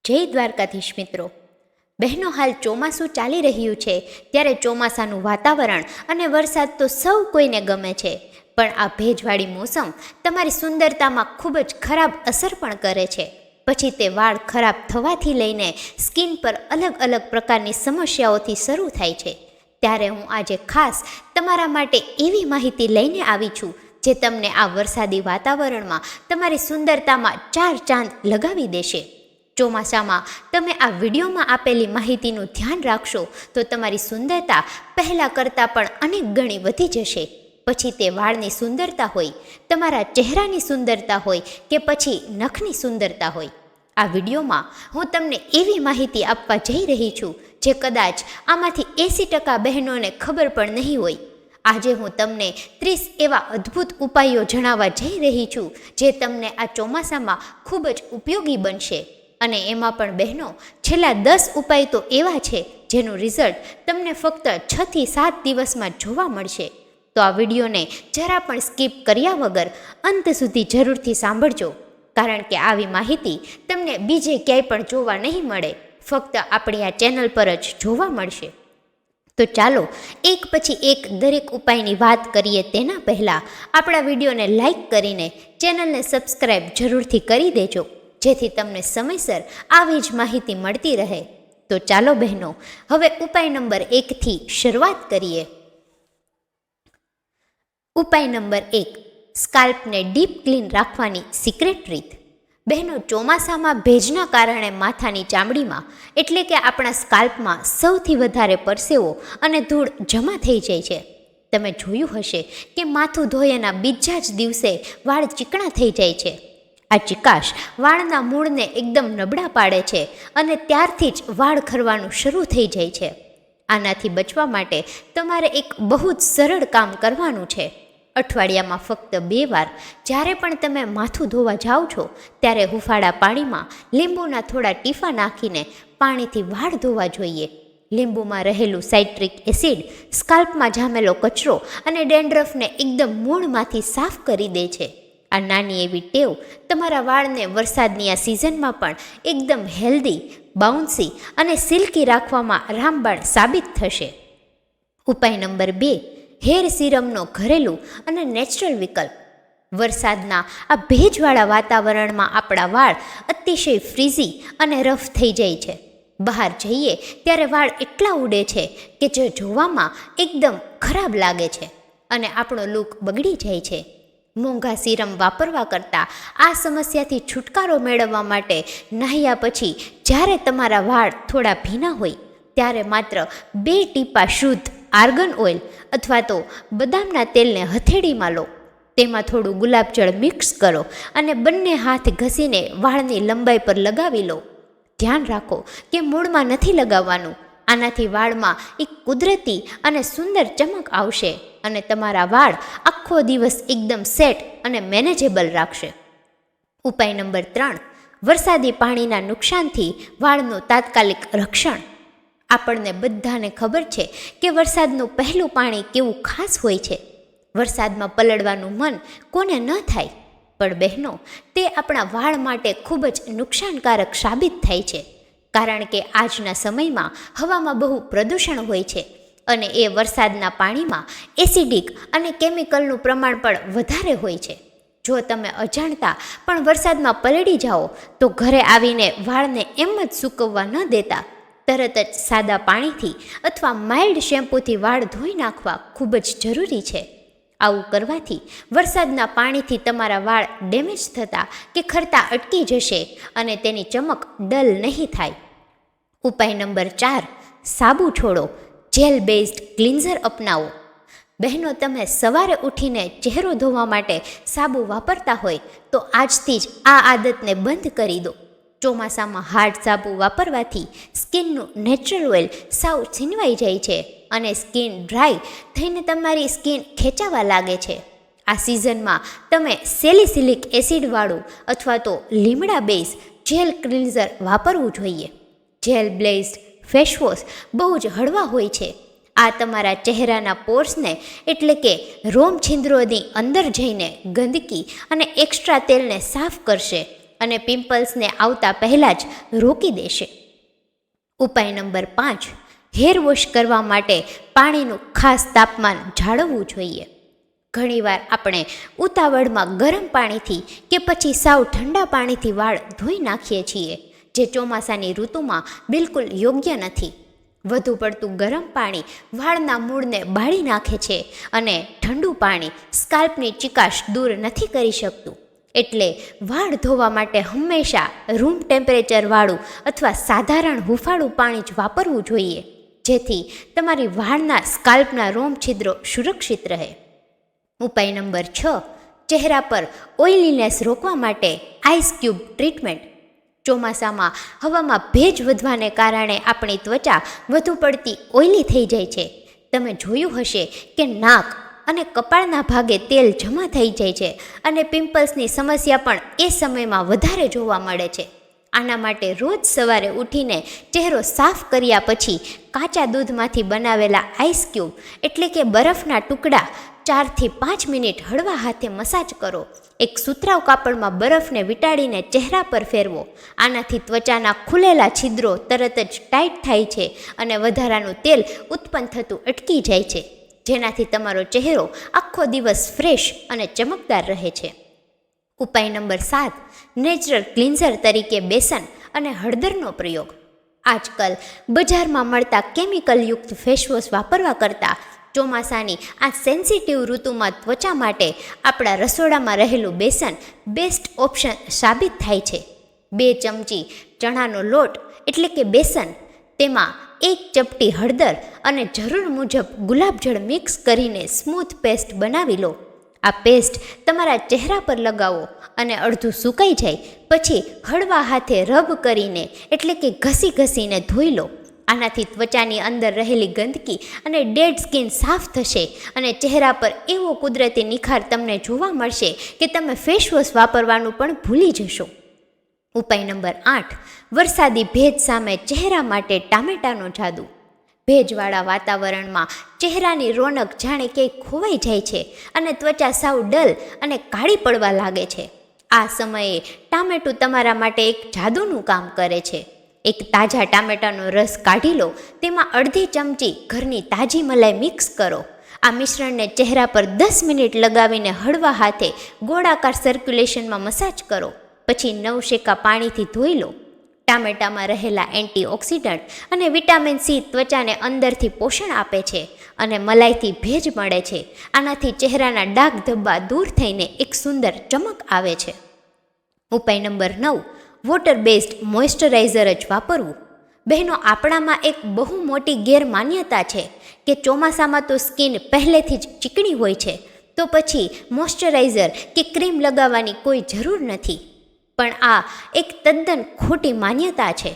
જય દ્વારકાધીશ મિત્રો. બહેનો, હાલ ચોમાસું ચાલી રહ્યું છે ત્યારે ચોમાસાનું વાતાવરણ અને વરસાદ તો સૌ કોઈને ગમે છે, પણ આ ભેજવાળી મોસમ તમારી સુંદરતામાં ખૂબ જ ખરાબ અસર પણ કરે છે. પછી તે વાળ ખરાબ થવાથી લઈને સ્કિન પર અલગ અલગ પ્રકારની સમસ્યાઓથી શરૂ થાય છે. ત્યારે હું આજે ખાસ તમારા માટે એવી માહિતી લઈને આવી છું જે તમને આ વરસાદી વાતાવરણમાં તમારી સુંદરતામાં 4 ચાંદ લગાવી દેશે. ચોમાસામાં તમે આ વિડીયોમાં આપેલી માહિતીનું ધ્યાન રાખશો તો તમારી સુંદરતા પહેલાં કરતાં પણ અનેક ગણી વધી જશે. પછી તે વાળની સુંદરતા હોય, તમારા ચહેરાની સુંદરતા હોય કે પછી નખની સુંદરતા હોય. આ વિડીયોમાં હું તમને એવી માહિતી આપવા જઈ રહી છું જે કદાચ આમાંથી 80% બહેનોને ખબર પણ નહીં હોય. આજે હું તમને 30 એવા અદ્ભુત ઉપાયો જણાવવા જઈ રહી છું જે તમને આ ચોમાસામાં ખૂબ જ ઉપયોગી બનશે. અને એમાં પણ બહેનો, છેલ્લા 10 ઉપાય તો એવા છે જેનું રિઝલ્ટ તમને ફક્ત 6 થી 7 દિવસમાં જોવા મળશે. તો આ વિડીયોને જરા પણ સ્કીપ કર્યા વગર અંત સુધી જરૂરથી સાંભળજો, કારણ કે આવી માહિતી તમને બીજે ક્યાંય પણ જોવા નહીં મળે, ફક્ત આપણી આ ચેનલ પર જ જોવા મળશે. તો ચાલો એક પછી એક દરેક ઉપાયની વાત કરીએ તેના પહેલાં આપણા વિડીયોને લાઈક કરીને ચેનલને સબસ્ક્રાઈબ જરૂરથી કરી દેજો, જેથી તમને સમયસર આવી જ માહિતી મળતી રહે. તો ચાલો બહેનો, હવે ઉપાય નંબર 1 થી શરૂઆત કરીએ. ઉપાય નંબર 1, સ્કાલ્પને ડીપ ક્લીન રાખવાની સિક્રેટ રીત. બહેનો, ચોમાસામાં ભેજના કારણે માથાની ચામડીમાં એટલે કે આપણા સ્કાલ્પમાં સૌથી વધારે પરસેવો અને ધૂળ જમા થઈ જાય છે. તમે જોયું હશે કે માથું ધોયાના બીજા જ દિવસે વાળ ચીકણા થઈ જાય છે. આ ચિકાશ વાળના મૂળને એકદમ નબળા પાડે છે અને ત્યારથી જ વાળ ખરવાનું શરૂ થઈ જાય છે. આનાથી બચવા માટે તમારે એક બહુ જ સરળ કામ કરવાનું છે. અઠવાડિયામાં ફક્ત 2 વાર જ્યારે પણ તમે માથું ધોવા જાઓ છો ત્યારે હુંફાળા પાણીમાં લીંબુના થોડા ટીપા નાખીને પાણીથી વાળ ધોવા જોઈએ. લીંબુમાં રહેલું સાઇટ્રિક એસિડ સ્કાલ્પમાં જામેલો કચરો અને ડેન્ડ્રફને એકદમ મૂળમાંથી સાફ કરી દે છે. આ નાની એવી ટેવ તમારા વાળને વરસાદની આ સિઝનમાં પણ એકદમ હેલ્ધી, બાઉન્સી અને સિલ્કી રાખવામાં રામબાણ સાબિત થશે. ઉપાય નંબર 2, હેર સિરમનો ઘરેલું અને નેચરલ વિકલ્પ. વરસાદના આ ભેજવાળા વાતાવરણમાં આપણા વાળ અતિશય ફ્રીઝી અને રફ થઈ જાય છે. બહાર જઈએ ત્યારે વાળ એટલા ઉડે છે કે જે જોવામાં એકદમ ખરાબ લાગે છે અને આપણો લુક બગડી જાય છે. મોંઘા સિરમ વાપરવા કરતાં આ સમસ્યાથી છુટકારો મેળવવા માટે નાહ્યા પછી જ્યારે તમારા વાળ થોડા ભીના હોય ત્યારે માત્ર 2 ટીપા શુદ્ધ આર્ગન ઓઇલ અથવા તો બદામના તેલને હથેળીમાં લો. તેમાં થોડું ગુલાબજળ મિક્સ કરો અને બંને હાથ ઘસીને વાળની લંબાઈ પર લગાવી લો. ધ્યાન રાખો કે મૂળમાં નથી લગાવવાનું. આનાથી વાળમાં એક કુદરતી અને સુંદર ચમક આવશે અને તમારા વાળ આખો દિવસ એકદમ સેટ અને મેનેજેબલ રાખશે. ઉપાય નંબર 3, વરસાદી પાણીના નુકસાનથી વાળનું તાત્કાલિક રક્ષણ. આપણને બધાને ખબર છે કે વરસાદનું પહેલું પાણી કેવું ખાસ હોય છે. વરસાદમાં પલળવાનું મન કોને ન થાય, પણ બહેનો, તે આપણા વાળ માટે ખૂબ જ નુકસાનકારક સાબિત થાય છે, કારણ કે આજના સમયમાં હવામાં બહુ પ્રદૂષણ હોય છે અને એ વરસાદના પાણીમાં એસિડિક અને કેમિકલનું પ્રમાણ પણ વધારે હોય છે. જો તમે અજાણતા પણ વરસાદમાં પલળી જાઓ તો ઘરે આવીને વાળને એમ જ સૂકવવા ન દેતા તરત જ સાદા પાણીથી અથવા માઇલ્ડ શેમ્પૂથી વાળ ધોઈ નાખવા ખૂબ જ જરૂરી છે. આવું કરવાથી વરસાદના પાણીથી તમારા વાળ ડેમેજ થતા કે ખરતા અટકી જશે અને તેની ચમક ડલ નહીં થાય. ઉપાય નંબર 4, સાબુ છોડો, જેલ બેઝડ ક્લિન્ઝર અપનાવો. બહેનો, તમે સવારે ઉઠીને ચહેરો ધોવા માટે સાબુ વાપરતા હોય તો આજથી જ આ આદતને બંધ કરી દો. ચોમાસામાં હાર્ડ સાબુ વાપરવાથી સ્કિનનું નેચરલ ઓઇલ સાવ છીનવાઈ જાય છે અને સ્કિન ડ્રાય થઈને તમારી સ્કિન ખેંચાવા લાગે છે. આ સિઝનમાં તમે સેલિસિલિક એસિડવાળું અથવા તો લીમડા બેઝ જેલ ક્લિન્ઝર વાપરવું જોઈએ. જેલ બેઝડ ફેસવોશ બહુ જ હળવા હોય છે. આ તમારા ચહેરાના પોર્સને એટલે કે રોમ છિદ્રોની અંદર જઈને ગંદકી અને એક્સ્ટ્રા તેલને સાફ કરશે અને પિમ્પલ્સને આવતા પહેલાં જ રોકી દેશે. ઉપાય નંબર 5, હેર વોશ કરવા માટે પાણીનું ખાસ તાપમાન જાળવવું જોઈએ. ઘણીવાર આપણે ઉતાવળમાં ગરમ પાણીથી કે પછી સાવ ઠંડા પાણીથી વાળ ધોઈ નાખીએ છીએ, જે ચોમાસાની ઋતુમાં બિલકુલ યોગ્ય નથી. વધુ પડતું ગરમ પાણી વાળના મૂળને બાળી નાખે છે અને ઠંડુ પાણી સ્કાલ્પની ચિકાશ દૂર નથી કરી શકતું. એટલે વાળ ધોવા માટે હંમેશા રૂમ ટેમ્પરેચરવાળું અથવા સાધારણ હૂંફાળું પાણી જ વાપરવું જોઈએ, જેથી તમારી વાળના સ્કાલ્પના રોમ છિદ્રો સુરક્ષિત રહે. ઉપાય નંબર 6, ચહેરા પર ઓઇલીનેસ રોકવા માટે આઈસ ક્યુબ ટ્રીટમેન્ટ. ચોમાસામાં હવામાં ભેજ વધવાને કારણે આપણી ત્વચા વધુ પડતી ઓઇલી થઈ જાય છે. તમે જોયું હશે કે નાક અને કપાળના ભાગે તેલ જમા થઈ જાય છે અને પિમ્પલ્સની સમસ્યા પણ એ સમયમાં વધારે જોવા મળે છે. આના માટે રોજ સવારે ઉઠીને ચહેરો સાફ કર્યા પછી કાચા દૂધમાંથી બનાવેલા આઈસ ક્યુબ એટલે કે બરફના ટુકડા 4 થી 5 મિનિટ હળવા હાથે મસાજ કરો. એક સુતરાઉ કાપડમાં બરફને વીંટાળીને ચહેરા પર ફેરવો. આનાથી ત્વચાના ખુલેલા છિદ્રો તરત જ ટાઈટ થાય છે અને વધારાનું તેલ ઉત્પન્ન થતું અટકી જાય છે, જેનાથી તમારો ચહેરો આખો દિવસ ફ્રેશ અને ચમકદાર રહે છે. ઉપાય નંબર 7, નેચરલ ક્લિન્ઝર તરીકે બેસન અને હળદરનો પ્રયોગ. આજકાલ બજારમાં મળતા કેમિકલયુક્ત ફેસવોશ વાપરવા કરતાં ચોમાસાની આ સેન્સિટિવ ઋતુમાં ત્વચા માટે આપણા રસોડામાં રહેલું બેસન બેસ્ટ ઓપ્શન સાબિત થાય છે. 2 ચમચી ચણાનો લોટ એટલે કે બેસન, તેમાં 1 ચપટી હળદર અને જરૂર મુજબ ગુલાબજળ મિક્સ કરીને સ્મૂથ પેસ્ટ બનાવી લો. આ પેસ્ટ તમારા ચહેરા પર લગાવો અને અડધું સુકાઈ જાય પછી હળવા હાથે રબ કરીને એટલે કે ઘસીને ધોઈ લો. આનાથી ત્વચાની અંદર રહેલી ગંદકી અને ડેડ સ્કિન સાફ થશે અને ચહેરા પર એવો કુદરતી નિખાર તમને જોવા મળશે કે તમે ફેસવોશ વાપરવાનું પણ ભૂલી જશો. ઉપાય નંબર 8, વરસાદી ભેજ સામે ચહેરા માટે ટામેટાનો જાદુ. ભેજવાળા વાતાવરણમાં ચહેરાની રોનક જાણે કે ખોવાઈ જાય છે અને ત્વચા સાવ ડલ અને કાળી પડવા લાગે છે. આ સમયે ટામેટું તમારા માટે એક જાદુનું કામ કરે છે. એક તાજા ટામેટાનો રસ કાઢી લો, તેમાં અડધી ચમચી ઘરની તાજી મલાઈ મિક્સ કરો. આ મિશ્રણને ચહેરા પર 10 મિનિટ લગાવીને હળવા હાથે ગોળાકાર સર્ક્યુલેશનમાં મસાજ કરો. પછી નવશેકા પાણીથી ધોઈ લો. ટામેટામાં રહેલા એન્ટીઓક્સિડન્ટ અને વિટામિન સી ત્વચાને અંદરથી પોષણ આપે છે અને મલાઈથી ભેજ મળે છે. આનાથી ચહેરાના ડાઘ ધબ્બા દૂર થઈને એક સુંદર ચમક આવે છે. ઉપાય નંબર 9, વોટર બેઝડ મોઇશ્ચરાઇઝર જ વાપરવું. બહેનો, આપણામાં એક બહુ મોટી ગેરમાન્યતા છે કે ચોમાસામાં તો સ્કિન પહેલેથી જ ચીકણી હોય છે, તો પછી મોઇશ્ચરાઇઝર કે ક્રીમ લગાવવાની કોઈ જરૂર નથી. પણ આ એક તદ્દન ખોટી માન્યતા છે.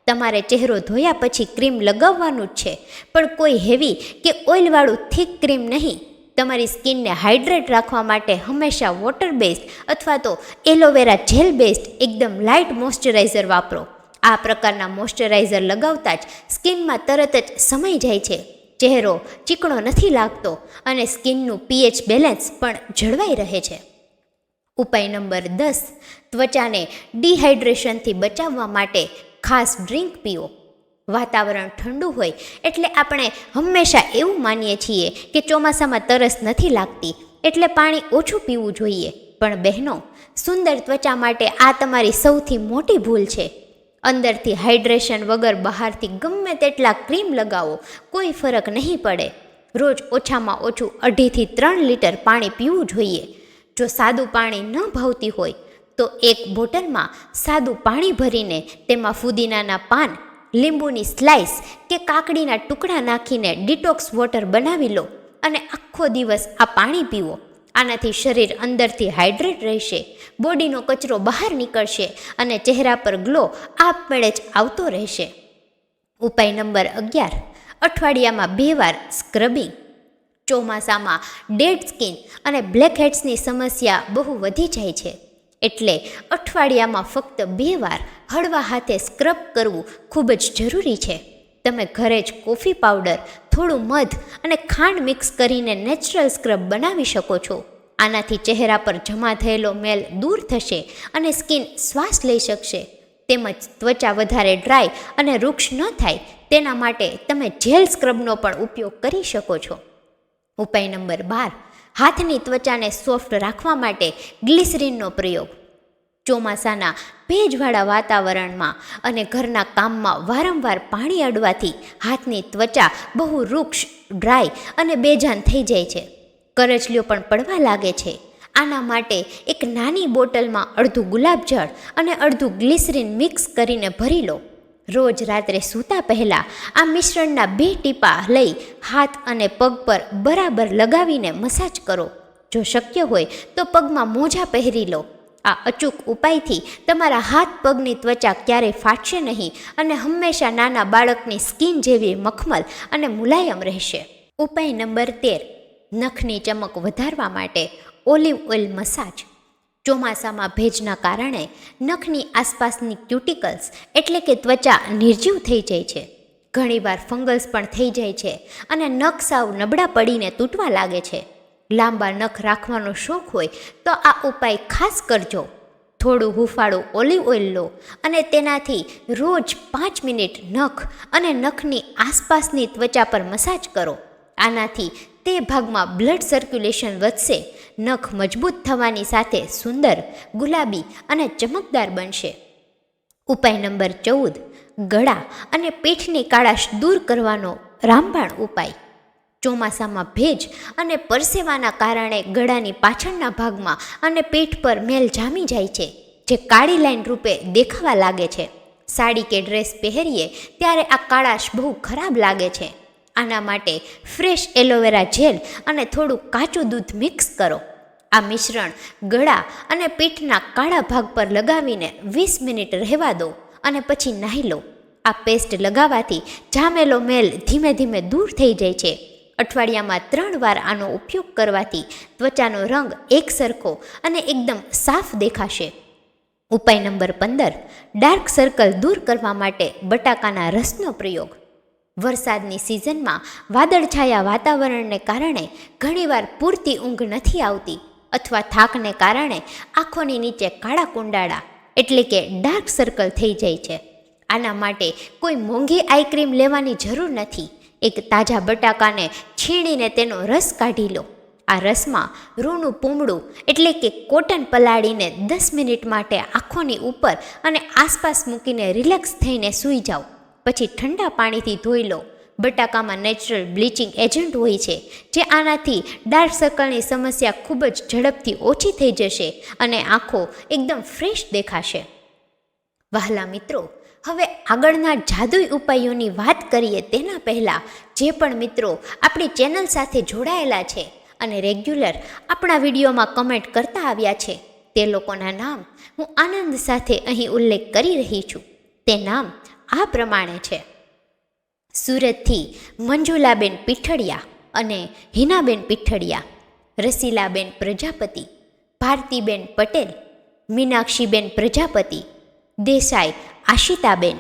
તમારે ચહેરો ધોયા પછી ક્રીમ લગાવવાનું જ છે, પણ કોઈ હેવી કે ઓઇલવાળું થીક ક્રીમ નહીં. તમારી સ્કિનને હાઇડ્રેટ રાખવા માટે હંમેશા વોટર બેઝડ અથવા તો એલોવેરા જેલ બેઝડ એકદમ લાઇટ મોઇશ્ચરાઇઝર વાપરો. આ પ્રકારના મોઇશ્ચરાઇઝર લગાવતા જ સ્કિનમાં તરત જ સમાઈ જાય છે, ચહેરો ચીકણો નથી લાગતો અને સ્કિનનું pH બેલેન્સ પણ જળવાઈ રહે છે. ઉપાય નંબર 10, ત્વચાને ડિહાઇડ્રેશનથી બચાવવા માટે ખાસ ડ્રિંક પીઓ. વાતાવરણ ઠંડુ હોય એટલે આપણે હંમેશા એવું માનીએ છીએ કે ચોમાસામાં તરસ નથી લાગતી એટલે પાણી ઓછું પીવું જોઈએ. પણ બહેનો, સુંદર ત્વચા માટે આ તમારી સૌથી મોટી ભૂલ છે. અંદરથી હાઇડ્રેશન વગર બહારથી ગમે તેટલા ક્રીમ લગાવો, કોઈ ફરક નહીં પડે. રોજ ઓછામાં ઓછું 2.5 થી 3 લીટર પાણી પીવું જોઈએ. જો સાદું પાણી ન ભાવતી હોય તો એક બોટલમાં સાદું પાણી ભરીને તેમાં ફુદીનાના પાન, લીંબુની સ્લાઇસ કે કાકડીના ટુકડા નાખીને ડિટોક્સ વોટર બનાવી લો અને આખો દિવસ આ પાણી પીવો. આનાથી શરીર અંદરથી હાઇડ્રેટ રહેશે, બોડીનો કચરો બહાર નીકળશે અને ચહેરા પર ગ્લો આપમેળે જ આવતો રહેશે. ઉપાય નંબર 11, અઠવાડિયામાં 2 વાર સ્ક્રબિંગ. ચોમાસામાં ડેડ સ્કિન અને બ્લેકહેડ્સની સમસ્યા બહુ વધી જાય છે, એટલે અઠવાડિયામાં ફક્ત 2 વાર હળવા હાથે સ્ક્રબ કરવું ખૂબ જ જરૂરી છે. તમે ઘરે જ કોફી પાવડર, થોડું મધ અને ખાંડ મિક્સ કરીને નેચરલ સ્ક્રબ બનાવી શકો છો. આનાથી ચહેરા પર જમા થયેલો મેલ દૂર થશે અને સ્કિન શ્વાસ લઈ શકશે. તેમજ ત્વચા વધારે ડ્રાય અને રૂક્ષ ન થાય તેના માટે તમે જેલ સ્ક્રબનો પણ ઉપયોગ કરી શકો છો. ઉપાય નંબર 12, હાથની ત્વચાને સોફ્ટ રાખવા માટે ગ્લિસરીનનો પ્રયોગ. ચોમાસાના ભેજવાળા વાતાવરણમાં અને ઘરના કામમાં વારંવાર પાણી અડવાથી હાથની ત્વચા બહુ રૂક્ષ, ડ્રાય અને બેજાન થઈ જાય છે. કરચલીઓ પણ પડવા લાગે છે. આના માટે એક નાની બોટલમાં અડધું ગુલાબજળ અને અડધું ગ્લિસરીન મિક્સ કરીને ભરી લો. રોજ રાત્રે સૂતા પહેલાં આ મિશ્રણના 2 ટીપા લઈ હાથ અને પગ પર બરાબર લગાવીને મસાજ કરો. જો શક્ય હોય તો પગમાં મોજા પહેરી લો. આ અચૂક ઉપાયથી તમારા હાથ પગની ત્વચા ક્યારેય ફાટશે નહીં અને હંમેશા નાના બાળકની સ્કિન જેવી મખમલ અને મુલાયમ રહેશે. ઉપાય નંબર 13, નખની ચમક વધારવા માટે ઓલિવ ઓઇલ મસાજ. ચોમાસામાં ભેજના કારણે નખની આસપાસની ક્યુટિકલ્સ એટલે કે ત્વચા નિર્જીવ થઈ જાય છે. ઘણીવાર ફંગલ્સ પણ થઈ જાય છે અને નખ સાવ નબળા પડીને તૂટવા લાગે છે. લાંબા નખ રાખવાનો શોખ હોય તો આ ઉપાય ખાસ કરજો. થોડું હૂંફાળું ઓલિવ ઓઇલ લો અને તેનાથી રોજ 5 મિનિટ નખ અને નખની આસપાસની ત્વચા પર મસાજ કરો. આનાથી તે ભાગમાં બ્લડ સર્ક્યુલેશન વધશે. નખ મજબૂત થવાની સાથે સુંદર, ગુલાબી અને ચમકદાર બનશે. ઉપાય નંબર 14, ગળા અને પીઠની કાળાશ દૂર કરવાનો રામબાણ ઉપાય. ચોમાસામાં ભેજ અને પરસેવાના કારણે ગળાની પાછળના ભાગમાં અને પીઠ પર મેલ જામી જાય છે, જે કાળી લાઈન રૂપે દેખાવા લાગે છે. સાડી કે ડ્રેસ પહેરીએ ત્યારે આ કાળાશ બહુ ખરાબ લાગે છે. આના માટે ફ્રેશ એલોવેરા જેલ અને થોડું કાચું દૂધ મિક્સ કરો. આ મિશ્રણ ગળા અને પીઠના કાળા ભાગ પર લગાવીને 20 મિનિટ રહેવા દો અને પછી નાહી લો. આ પેસ્ટ લગાવવાથી જામેલો મેલ ધીમે ધીમે દૂર થઈ જાય છે. અઠવાડિયામાં 3 વાર આનો ઉપયોગ કરવાથી ત્વચાનો રંગ એકસરખો અને એકદમ સાફ દેખાશે. ઉપાય નંબર 15, ડાર્ક સર્કલ દૂર કરવા માટે બટાકાના રસનો પ્રયોગ. વરસાદની સિઝનમાં વાદળછાયા વાતાવરણને કારણે ઘણીવાર પૂરતી ઊંઘ નથી આવતી અથવા થાકને કારણે આંખોની નીચે કાળા કુંડાળા એટલે કે ડાર્ક સર્કલ થઈ જાય છે. આના માટે કોઈ મોંઘી આઈ ક્રીમ લેવાની જરૂર નથી. એક તાજા બટાકાને છીણીને તેનો રસ કાઢી લો. આ રસમાં રૂનું પૂમડું એટલે કે કોટન પલાળીને 10 મિનિટ માટે આંખોની ઉપર અને આસપાસ મૂકીને રિલેક્સ થઈને સૂઈ જાઓ. પછી ઠંડા પાણીથી ધોઈ લો. બટાકામાં નેચરલ બ્લીચિંગ એજન્ટ હોય છે, જે આનાથી ડાર્ક સર્કલની સમસ્યા ખૂબ જ ઝડપથી ઓછી થઈ જશે અને આંખો એકદમ ફ્રેશ દેખાશે. વહાલા મિત્રો, હવે આગળના જાદુઈ ઉપાયોની વાત કરીએ તેના પહેલાં જે પણ મિત્રો આપણી ચેનલ સાથે જોડાયેલા છે અને રેગ્યુલર આપણા વિડીયોમાં કમેન્ટ કરતા આવ્યા છે તે લોકોના નામ હું આનંદ સાથે અહીં ઉલ્લેખ કરી રહી છું. તે નામ આ પ્રમાણે છે: સુરતથી મંજુલાબેન પીઠડિયા અને હિનાબેન પીઠડિયા, રસીલાબેન પ્રજાપતિ, ભારતીબેન પટેલ, મીનાક્ષીબેન પ્રજાપતિ, દેસાઈ આશિતાબેન,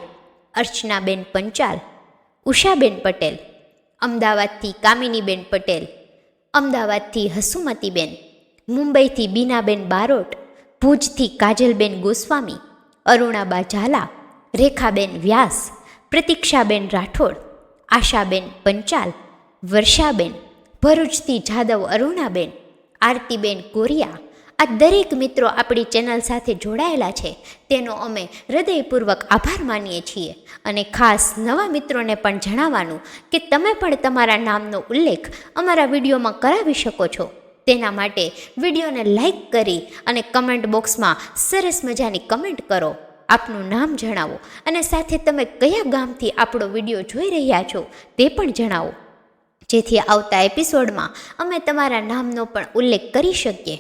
અર્ચનાબેન પંચાલ, ઉષાબેન પટેલ, અમદાવાદથી કામિનીબેન પટેલ, અમદાવાદથી હસુમતીબેન, મુંબઈથી બીનાબેન બારોટ, ભુજથી કાજલબેન ગોસ્વામી, અરુણાબા ઝાલા, રેખાબેન વ્યાસ, પ્રતીક્ષાબેન રાઠોડ, આશાબેન પંચાલ, વર્ષાબેન, ભરૂચથી જાદવ અરુણાબેન, આરતીબેન કોરિયા. આ દરેક મિત્રો આપણી ચેનલ સાથે જોડાયેલા છે તેનો અમે હૃદયપૂર્વક આભાર માનીએ છીએ. અને ખાસ નવા મિત્રોને પણ જણાવવાનું કે તમે પણ તમારા નામનો ઉલ્લેખ અમારા વિડીયોમાં કરાવી શકો છો. તેના માટે વિડીયોને લાઈક કરી અને કમેન્ટ બોક્સમાં સરસ મજાની કમેન્ટ કરો, આપનું નામ જણાવો અને સાથે તમે કયા ગામથી આપણો વિડીયો જોઈ રહ્યા છો તે પણ જણાવો, જેથી આવતા એપિસોડમાં અમે તમારા નામનો પણ ઉલ્લેખ કરી શકીએ.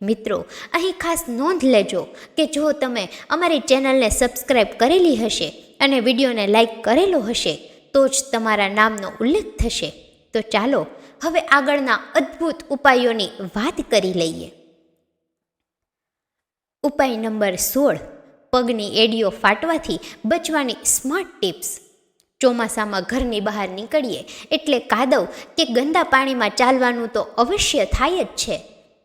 મિત્રો, અહીં ખાસ નોંધ લેજો કે જો તમે અમારી ચેનલને સબસ્ક્રાઈબ કરેલી હશે અને વિડીયોને લાઈક કરેલો હશે તો જ તમારા નામનો ઉલ્લેખ થશે. તો ચાલો હવે આગળના અદ્ભુત ઉપાયોની વાત કરી લઈએ. ઉપાય નંબર 16, પગની એડીઓ ફાટવાથી બચવાની સ્માર્ટ ટિપ્સ. ચોમાસામાં ઘરની બહાર નીકળીએ એટલે કાદવ કે ગંદા પાણીમાં ચાલવાનું તો અવશ્ય થાય જ છે.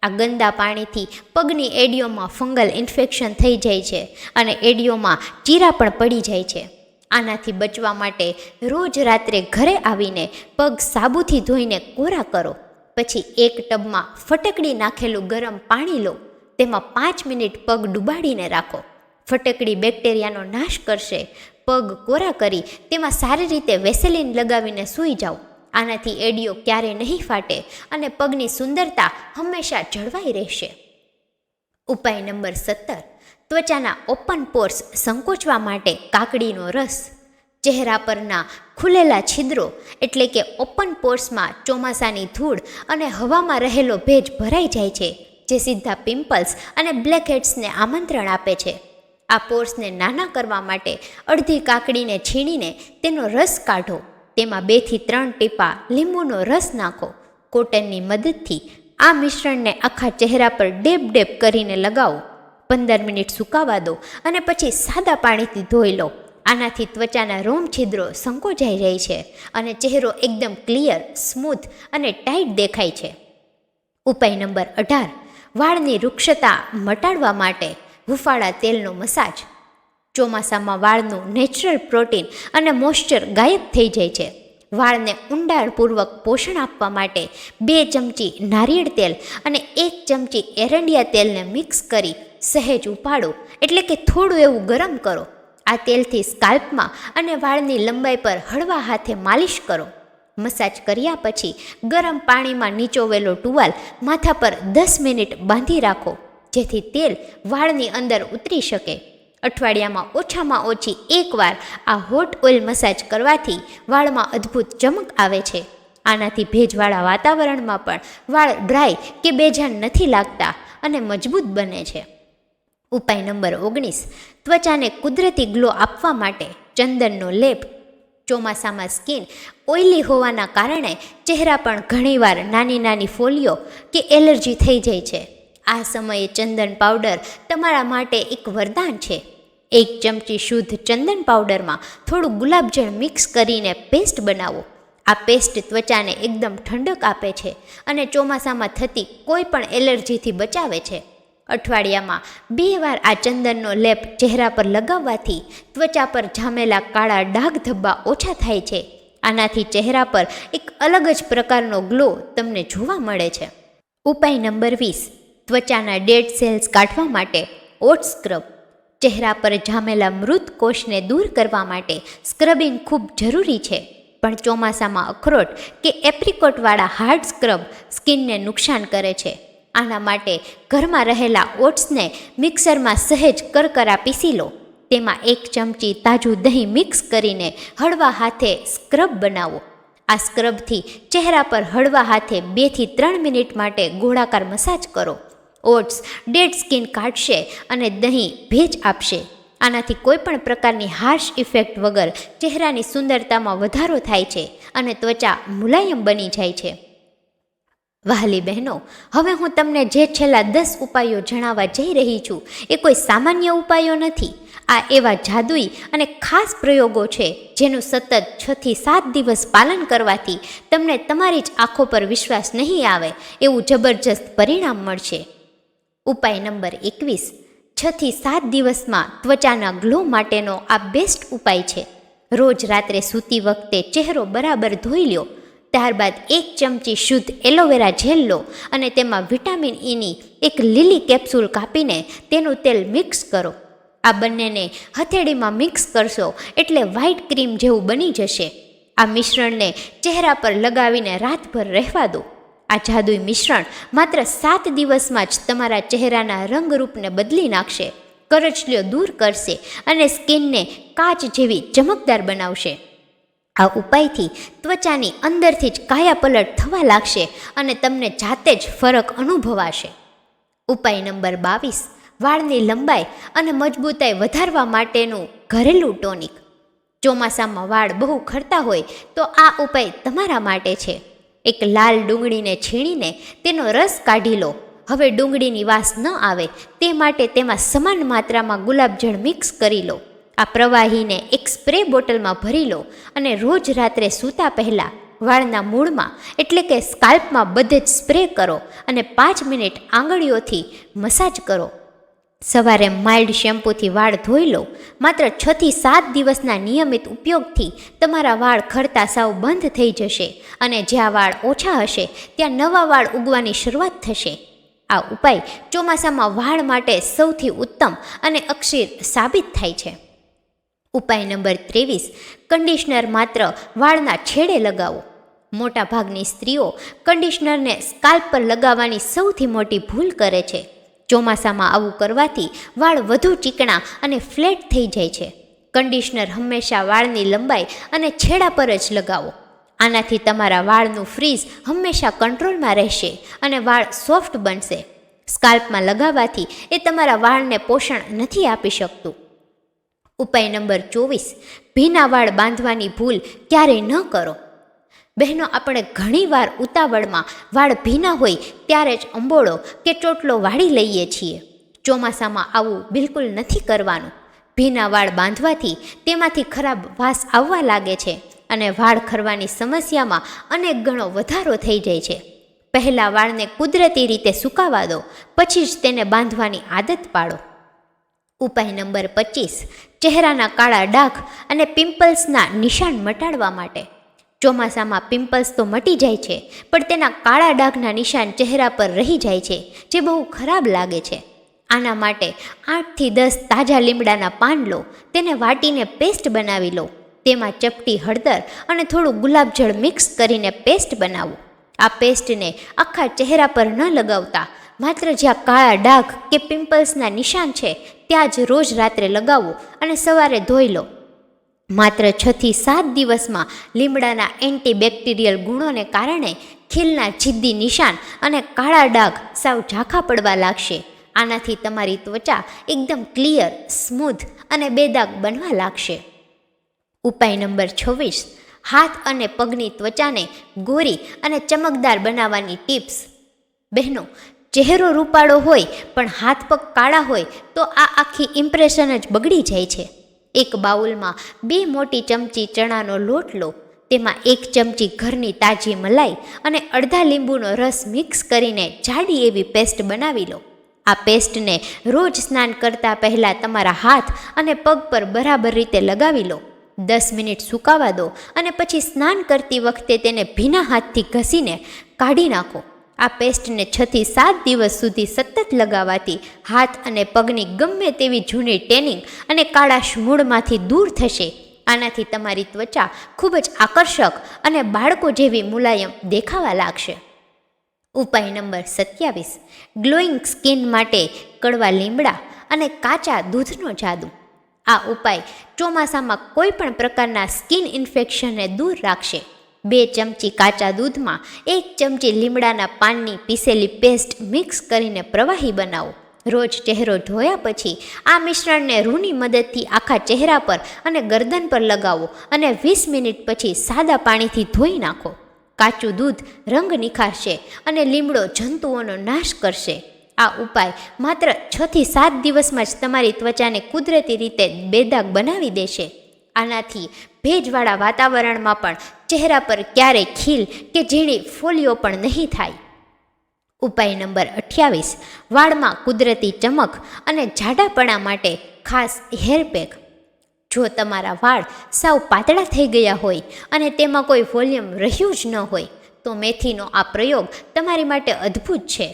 આ ગંદા પાણીથી પગની એડીઓમાં ફંગલ ઇન્ફેક્શન થઈ જાય છે અને એડીઓમાં ચીરા પણ પડી જાય છે. આનાથી બચવા માટે રોજ રાત્રે ઘરે આવીને પગ સાબુથી ધોઈને કોરા કરો. પછી એક ટબમાં ફટકડી નાખેલું ગરમ પાણી લો. તેમાં 5 મિનિટ પગ ડુબાડીને રાખો. ફટકડી બેક્ટેરિયાનો નાશ કરશે. પગ કોરા કરી તેમાં સારી રીતે વેસેલિન લગાવીને સૂઈ જાઓ. આનાથી એડીઓ ક્યારેય નહીં ફાટે અને પગની સુંદરતા હંમેશા જળવાઈ રહેશે. ઉપાય નંબર 17. ત્વચાના ઓપન પોર્સ સંકોચવા માટે કાકડીનો રસ. ચહેરા પરના ખુલેલા છિદ્રો એટલે કે ઓપન પોર્સમાં ચોમાસાની ધૂળ અને હવામાં રહેલો ભેજ ભરાઈ જાય છે, જે સીધા પિમ્પલ્સ અને બ્લેકહેડ્સને આમંત્રણ આપે છે. આ પોર્સને નાના કરવા માટે અડધી કાકડીને છીણીને તેનો રસ કાઢો. તેમાં 2 થી 3 ટીપા લીંબુનો રસ નાખો. કોટનની મદદથી આ મિશ્રણને આખા ચહેરા પર ડેબ કરીને લગાવો. 15 મિનિટ સુકાવા દો અને પછી સાદા પાણીથી ધોઈ લો. આનાથી ત્વચાના રોમ છિદ્રો સંકોચાઈ જાય છે અને ચહેરો એકદમ ક્લિયર, સ્મૂથ અને ટાઈટ દેખાય છે. ઉપાય નંબર 18. વાળની રૂક્ષતા મટાડવા માટે હૂંફાળા તેલનો મસાજ. ચોમાસામાં વાળનું નેચરલ પ્રોટીન અને મોઇશ્ચર ગાયબ થઈ જાય છે. વાળને ઊંડાણપૂર્વક પોષણ આપવા માટે 2 ચમચી નારિયેળ તેલ અને 1 ચમચી એરંડિયા તેલને મિક્સ કરી સહેજ ઉપાડો, એટલે કે થોડું એવું ગરમ કરો. આ તેલથી સ્કાલ્પમાં અને વાળની લંબાઈ પર હળવા હાથે માલિશ કરો. મસાજ કર્યા પછી ગરમ પાણીમાં નીચોવેલો ટુવાલ માથા પર 10 મિનિટ બાંધી રાખો, જેથી તેલ વાળની અંદર ઉતરી શકે. અઠવાડિયામાં ઓછામાં ઓછી 1 વાર આ હોટ ઓઇલ મસાજ કરવાથી વાળમાં અદ્ભુત ચમક આવે છે. આનાથી ભેજવાળા વાતાવરણમાં પણ વાળ ડ્રાય કે બેજાન નથી લાગતા અને મજબૂત બને છે. ઉપાય નંબર 19. ત્વચાને કુદરતી ગ્લો આપવા માટે ચંદનનો લેપ. ચોમાસામાં સ્કિન ઓઇલી હોવાના કારણે ચહેરા પણ ઘણીવાર નાની ફોલ્લીઓ કે એલર્જી થઈ જાય છે. આ સમયે ચંદન પાવડર તમારા માટે એક વરદાન છે. 1 ચમચી શુદ્ધ ચંદન પાવડરમાં થોડું ગુલાબજળ મિક્સ કરીને પેસ્ટ બનાવો. આ પેસ્ટ ત્વચાને એકદમ ઠંડક આપે છે અને ચોમાસામાં થતી કોઈ પણ એલર્જીથી બચાવે છે. અઠવાડિયામાં 2 વાર આ ચંદનનો લેપ ચહેરા પર લગાવવાથી ત્વચા પર જામેલા કાળા ડાઘ ધબ્બા ઓછા થાય છે. આનાથી ચહેરા પર એક અલગ જ પ્રકારનો ગ્લો તમને જોવા મળે છે. ઉપાય નંબર 20. ત્વચાના ડેડ સેલ્સ કાઢવા માટે ઓટ્સ સ્ક્રબ. ચહેરા પર જામેલા મૃત કોષને દૂર કરવા માટે સ્ક્રબિંગ ખૂબ જરૂરી છે, પણ ચોમાસામાં અખરોટ કે એપ્રિકોટવાળા હાર્ડ સ્ક્રબ સ્કિનને નુકસાન કરે છે. આના માટે ઘરમાં રહેલા ઓટ્સને મિક્સરમાં સહેજ કરકરા પીસી લો. તેમાં 1 ચમચી તાજું દહીં મિક્સ કરીને હળવા હાથે સ્ક્રબ બનાવો. આ સ્ક્રબથી ચહેરા પર હળવા હાથે 2 થી 3 મિનિટ માટે ગોળાકાર મસાજ કરો. ઓટ્સ ડેડ સ્કિન કાઢશે અને દહીં ભેજ આપશે. આનાથી કોઈ પણ પ્રકારની હાર્શ ઇફેક્ટ વગર ચહેરાની સુંદરતામાં વધારો થાય છે અને ત્વચા મુલાયમ બની જાય છે. વહાલી બહેનો, હવે હું તમને જે છેલ્લા 10 ઉપાયો જણાવવા જઈ રહી છું એ કોઈ સામાન્ય ઉપાયો નથી. આ એવા જાદુઈ અને ખાસ પ્રયોગો છે જેનું સતત 6 થી 7 દિવસ પાલન કરવાથી તમને તમારી જ આંખો પર વિશ્વાસ નહીં આવે એવું જબરજસ્ત પરિણામ મળશે. ઉપાય નંબર 21. 6 થી 7 દિવસમાં ત્વચાના ગ્લો માટેનો આ બેસ્ટ ઉપાય છે. રોજ રાત્રે સૂતી વખતે ચહેરો બરાબર ધોઈ લો. ત્યારબાદ 1 ચમચી શુદ્ધ એલોવેરા જેલ લો અને તેમાં વિટામિન ઈની એક લીલી કેપ્સ્યુલ કાપીને તેનું તેલ મિક્સ કરો. આ બંનેને હથેળીમાં મિક્સ કરશો એટલે વ્હાઇટ ક્રીમ જેવું બની જશે. આ મિશ્રણને ચહેરા પર લગાવીને રાતભર રહેવા દો. આ જાદુઈ મિશ્રણ માત્ર 7 દિવસમાં જ તમારા ચહેરાના રંગરૂપને બદલી નાખશે, કરચલીઓ દૂર કરશે અને સ્કિનને કાચ જેવી ચમકદાર બનાવશે. આ ઉપાયથી ત્વચાની અંદરથી જ કાયાપલટ થવા લાગશે અને તમને જાતે જ ફરક અનુભવાશે. ઉપાય નંબર 22. વાળની લંબાઈ અને મજબૂતાઈ વધારવા માટેનું ઘરેલું ટોનિક. ચોમાસામાં વાળ બહુ ખરતા હોય તો આ ઉપાય તમારા માટે છે. એક લાલ ડુંગળીને છીણીને તેનો રસ કાઢી લો. હવે ડુંગળીની વાસ ન આવે તે માટે તેમાં સમાન માત્રામાં ગુલાબજળ મિક્સ કરી લો. આ પ્રવાહીને એક સ્પ્રે બોટલમાં ભરી લો અને રોજ રાત્રે સૂતા પહેલાં વાળના મૂળમાં એટલે કે સ્કાલ્પમાં બધે જ સ્પ્રે કરો અને 5 મિનિટ આંગળીઓથી મસાજ કરો. સવારે માઇલ્ડ શેમ્પૂથી વાળ ધોઈ લો. માત્ર 6 થી 7 દિવસના નિયમિત ઉપયોગથી તમારા વાળ ખરતા સાવ બંધ થઈ જશે અને જ્યાં વાળ ઓછા હશે ત્યાં નવા વાળ ઉગવાની શરૂઆત થશે. આ ઉપાય ચોમાસામાં વાળ માટે સૌથી ઉત્તમ અને અક્ષીર સાબિત થાય છે. ઉપાય નંબર 23, કંડિશનર માત્ર વાળના છેડે લગાવો. મોટાભાગની સ્ત્રીઓ કંડિશનરને સ્કાલ્પ પર લગાવવાની સૌથી મોટી ભૂલ કરે છે. ચોમાસામાં આવું કરવાથી વાળ વધુ ચીકણા અને ફ્લેટ થઈ જાય છે. કંડિશનર હંમેશા વાળની લંબાઈ અને છેડા પર જ લગાવો. આનાથી તમારા વાળનું ફ્રીઝ હંમેશા કંટ્રોલમાં રહેશે અને વાળ સોફ્ટ બનશે. સ્કાલ્પમાં લગાવવાથી એ તમારા વાળને પોષણ નથી આપી શકતું. ઉપાય નંબર 24, ભીના વાળ બાંધવાની ભૂલ ક્યારેય ન કરો. બહેનો, આપણે ઘણીવાર ઉતાવળમાં વાળ ભીના હોય ત્યારે જ અંબોળો કે ચોટલો વાળી લઈએ છીએ. ચોમાસામાં આવું બિલકુલ નથી કરવાનું. ભીના વાળ બાંધવાથી તેમાંથી ખરાબ વાસ આવવા લાગે છે અને વાળ ખરવાની સમસ્યામાં અનેક ગણો વધારો થઈ જાય છે. પહેલાં વાળને કુદરતી રીતે સુકાવા દો, પછી જ તેને બાંધવાની આદત પાડો. ઉપાય નંબર 25, ચહેરાના કાળા ડાઘ અને પિમ્પલ્સના નિશાન મટાડવા માટે. ચોમાસામાં પિમ્પલ્સ તો મટી જાય છે, પણ તેના કાળા ડાઘના નિશાન ચહેરા પર રહી જાય છે, જે બહુ ખરાબ લાગે છે. આના માટે 8 થી 10 તાજા લીમડાના પાન લો, તેને વાટીને પેસ્ટ બનાવી લો. તેમાં ચપટી હળદર અને થોડું ગુલાબજળ મિક્સ કરીને પેસ્ટ બનાવો. આ પેસ્ટને આખા ચહેરા પર ન લગાવતા માત્ર જ્યાં કાળા ડાઘ કે પિમ્પલ્સના નિશાન છે ત્યાં જ રોજ રાત્રે લગાવો અને સવારે ધોઈ લો. માત્ર 6 થી 7 દિવસમાં લીમડાના એન્ટીબેક્ટેરિયલ ગુણોને કારણે ખીલના જિદ્દી નિશાન અને કાળા ડાઘ સાવ ઝાંખા પડવા લાગશે. આનાથી તમારી ત્વચા એકદમ ક્લિયર, સ્મૂથ અને બેદાગ બનવા લાગશે. ઉપાય નંબર 26, હાથ અને પગની ત્વચાને ગોરી અને ચમકદાર બનાવવાની ટિપ્સ. બહેનો, ચહેરો રૂપાળો હોય પણ હાથ પગ કાળા હોય તો આ આખી ઇમ્પ્રેશન જ બગડી જાય છે. એક બાઉલમાં 2 મોટી ચમચી ચણાનો લોટ લો. તેમાં 1 ચમચી ઘરની તાજી મલાઈ અને અડધા લીંબુનો રસ મિક્સ કરીને જાડી એવી પેસ્ટ બનાવી લો. આ પેસ્ટને રોજ સ્નાન કરતાં પહેલાં તમારા હાથ અને પગ પર બરાબર રીતે લગાવી લો. 10 મિનિટ સુકાવા દો અને પછી સ્નાન કરતી વખતે તેને ભીના હાથથી ઘસીને કાઢી નાખો. આ પેસ્ટને 6 થી 7 દિવસ સુધી સતત લગાવવાથી હાથ અને પગની ગમે તેવી જૂની ટેનિંગ અને કાળાશ મૂળમાંથી દૂર થશે. આનાથી તમારી ત્વચા ખૂબ જ આકર્ષક અને બાળકો જેવી મુલાયમ દેખાવા લાગશે. ઉપાય નંબર 27, ગ્લોઈંગ સ્કિન માટે કડવા લીમડા અને કાચા દૂધનો જાદુ. આ ઉપાય ચોમાસામાં કોઈ પણ પ્રકારના સ્કિન ઇન્ફેક્શનને દૂર રાખશે. 2 ચમચી કાચા દૂધમાં 1 ચમચી લીમડાના પાનની પીસેલી પેસ્ટ મિક્સ કરીને પ્રવાહી બનાવો. રોજ ચહેરો ધોયા પછી આ મિશ્રણને રૂની મદદથી આખા ચહેરા પર અને ગરદન પર લગાવો અને 20 મિનિટ પછી સાદા પાણીથી ધોઈ નાખો. કાચું દૂધ રંગ નિખારશે અને લીમડો જંતુઓનો નાશ કરશે. આ ઉપાય માત્ર 6 થી 7 દિવસમાં જ તમારી ત્વચાને કુદરતી રીતે બેદાગ બનાવી દેશે. આનાથી ભેજવાળા વાતાવરણમાં પણ ચહેરા પર ક્યારેય ખીલ કે ઝીણી ફોલ્લીઓ પણ નહીં થાય. ઉપાય નંબર 28, વાળમાં કુદરતી ચમક અને જાડાપણા માટે ખાસ હેર પેક. જો તમારા વાળ સાવ પાતળા થઈ ગયા હોય અને તેમાં કોઈ વોલ્યુમ રહ્યું જ ન હોય તો મેથીનો આ પ્રયોગ તમારી માટે અદ્ભુત છે.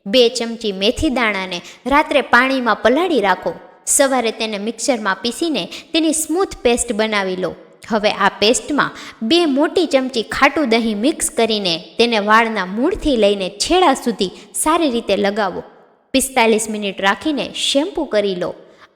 2 ચમચી મેથી દાણાને રાત્રે પાણીમાં પલાળી રાખો. સવારે તેને મિક્સરમાં પીસીને તેની સ્મૂથ પેસ્ટ બનાવી લો. હવે આ પેસ્ટમાં 2 મોટી ચમચી ખાટું દહીં મિક્સ કરીને તેને વાળના મૂળથી લઈને છેડા સુધી સારી રીતે લગાવો. 45 મિનિટ રાખીને શેમ્પૂ કરી લો.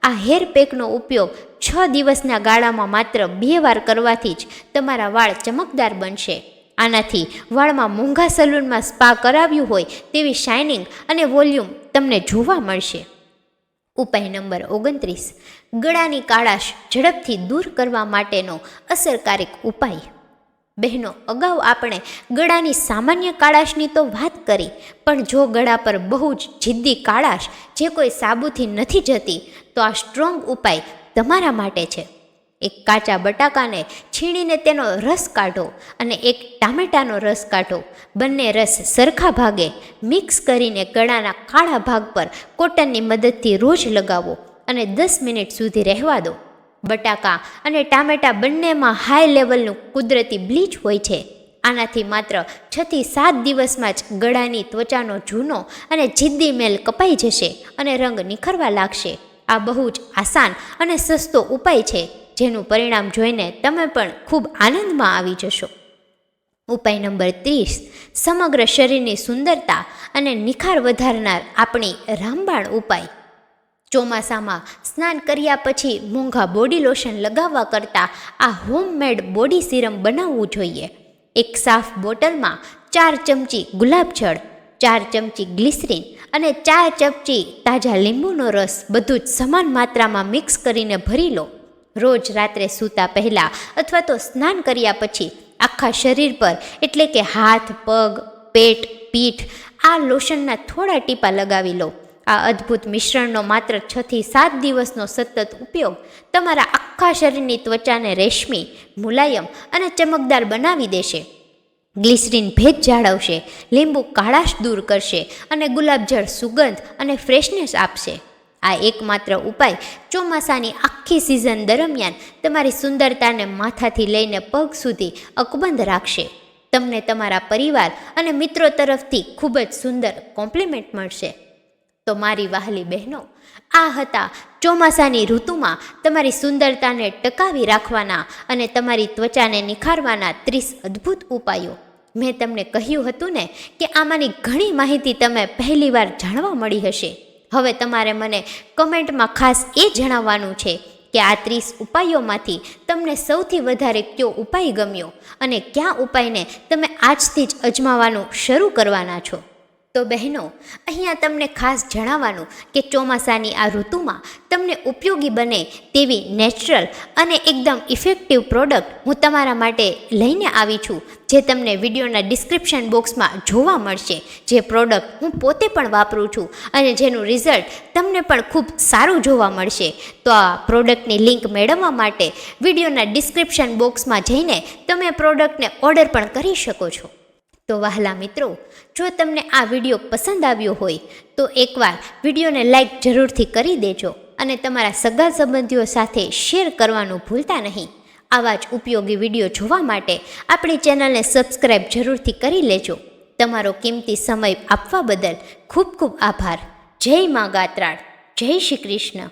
આ હેર પેકનો ઉપયોગ 6 દિવસના ગાળામાં માત્ર 2 વાર કરવાથી જ તમારા વાળ ચમકદાર બનશે. આનાથી વાળમાં મોંઘા સલૂનમાં સ્પા કરાવ્યું હોય તેવી શાઇનિંગ અને વોલ્યુમ તમને જોવા મળશે. ઉપાય નંબર 29, ગળાની કાળાશ ઝડપથી દૂર કરવા માટેનો અસરકારક ઉપાય. બહેનો, અગાઉ આપણે ગળાની સામાન્ય કાળાશની તો વાત કરી, પણ જો ગળા પર બહુ જ જિદ્દી કાળાશ જે કોઈ સાબુથી નથી જતી તો આ સ્ટ્રોંગ ઉપાય તમારા માટે છે. એક કાચા બટાકાને છીણીને તેનો રસ કાઢો અને એક ટામેટાનો રસ કાઢો. બંને રસ સરખા ભાગે મિક્સ કરીને ગળાના કાળા ભાગ પર કોટનની મદદથી રોજ લગાવો અને 10 મિનિટ સુધી રહેવા દો. બટાકા અને ટામેટા બંનેમાં હાઈ લેવલનું કુદરતી બ્લીચ હોય છે. આનાથી માત્ર 6 થી 7 દિવસમાં જ ગળાની ત્વચાનો જૂનો અને જિદ્દી મેલ કપાઈ જશે અને રંગ નિખરવા લાગશે. આ બહુ જ આસાન અને સસ્તો ઉપાય છે, જેનું પરિણામ જોઈને તમે પણ ખૂબ આનંદમાં આવી જશો. ઉપાય નંબર 30, સમગ્ર શરીરની સુંદરતા અને નિખાર વધારનાર આપણી રામબાણ ઉપાય. ચોમાસામાં સ્નાન કર્યા પછી મોંઘા બોડી લોશન લગાવવા કરતાં આ હોમમેડ બોડી સિરમ બનાવવું જોઈએ. એક સાફ બોટલમાં 4 ચમચી ગુલાબજળ, 4 ચમચી ગ્લિસરીન અને 4 ચમચી તાજા લીંબુનો રસ બધું જ સમાન માત્રામાં મિક્સ કરીને ભરી લો. રોજ રાત્રે સૂતા પહેલાં અથવા તો સ્નાન કર્યા પછી આખા શરીર પર એટલે કે હાથ, પગ, પેટ, પીઠ આ લોશનના થોડા ટીપા લગાવી લો. આ અદ્ભુત મિશ્રણનો માત્ર 6 થી 7 દિવસનો સતત ઉપયોગ તમારા આખા શરીરની ત્વચાને રેશમી, મુલાયમ અને ચમકદાર બનાવી દેશે. ગ્લિસરીન ભેજ જાળવશે, લીંબુ કાળાશ દૂર કરશે અને ગુલાબજળ સુગંધ અને ફ્રેશનેસ આપશે. આ એકમાત્ર ઉપાય ચોમાસાની આખી સિઝન દરમિયાન તમારી સુંદરતાને માથાથી લઈને પગ સુધી અકબંધ રાખશે. તમને તમારા પરિવાર અને મિત્રો તરફથી ખૂબ જ સુંદર કોમ્પ્લિમેન્ટ મળશે. તો મારી વહાલી બહેનો, આ હતા ચોમાસાની ઋતુમાં તમારી સુંદરતાને ટકાવી રાખવાના અને તમારી ત્વચાને નિખારવાના 30 અદ્ભુત ઉપાયો. મેં તમને કહ્યું હતું ને કે આમાંની ઘણી માહિતી તમે પહેલીવાર જાણવા મળી હશે. હવે તમારે મને કમેન્ટમાં ખાસ એ જણાવવાનું છે કે આ 30 ઉપાયોમાંથી તમને સૌથી વધારે કયો ઉપાય ગમ્યો અને કયા ઉપાયને તમે આજથી જ અજમાવવાનું શરૂ કરવાના છો. તો બહેનો, અહીંયા તમને ખાસ જણાવવાનું કે ચોમાસાની આ ઋતુમાં તમને ઉપયોગી બને તેવી નેચરલ અને એકદમ ઇફેક્ટિવ પ્રોડક્ટ હું તમારા માટે લઈને આવી છું, જે તમને વિડીયોના ડિસ્ક્રિપ્શન બોક્સમાં જોવા મળશે. જે પ્રોડક્ટ હું પોતે પણ વાપરું છું અને જેનું રિઝલ્ટ તમને પણ ખૂબ સારું જોવા મળશે. તો આ પ્રોડક્ટની લિંક મેળવવા માટે વિડીયોના ડિસ્ક્રિપ્શન બોક્સમાં જઈને તમે પ્રોડક્ટને ઓર્ડર પણ કરી શકો છો. તો વહાલા મિત્રો, જો તમને આ વિડીયો પસંદ આવ્યો હોય તો એકવાર વિડીયોને લાઈક જરૂરથી કરી દેજો અને તમારા સગા સંબંધીઓ સાથે શેર કરવાનું ભૂલતા નહીં. આવા જ ઉપયોગી વિડીયો જોવા માટે આપણી ચેનલને સબસ્ક્રાઈબ જરૂરથી કરી લેજો. તમારો કિંમતી સમય આપવા બદલ ખૂબ ખૂબ આભાર. જય મા ગાત્રાળ, જય શ્રી કૃષ્ણ.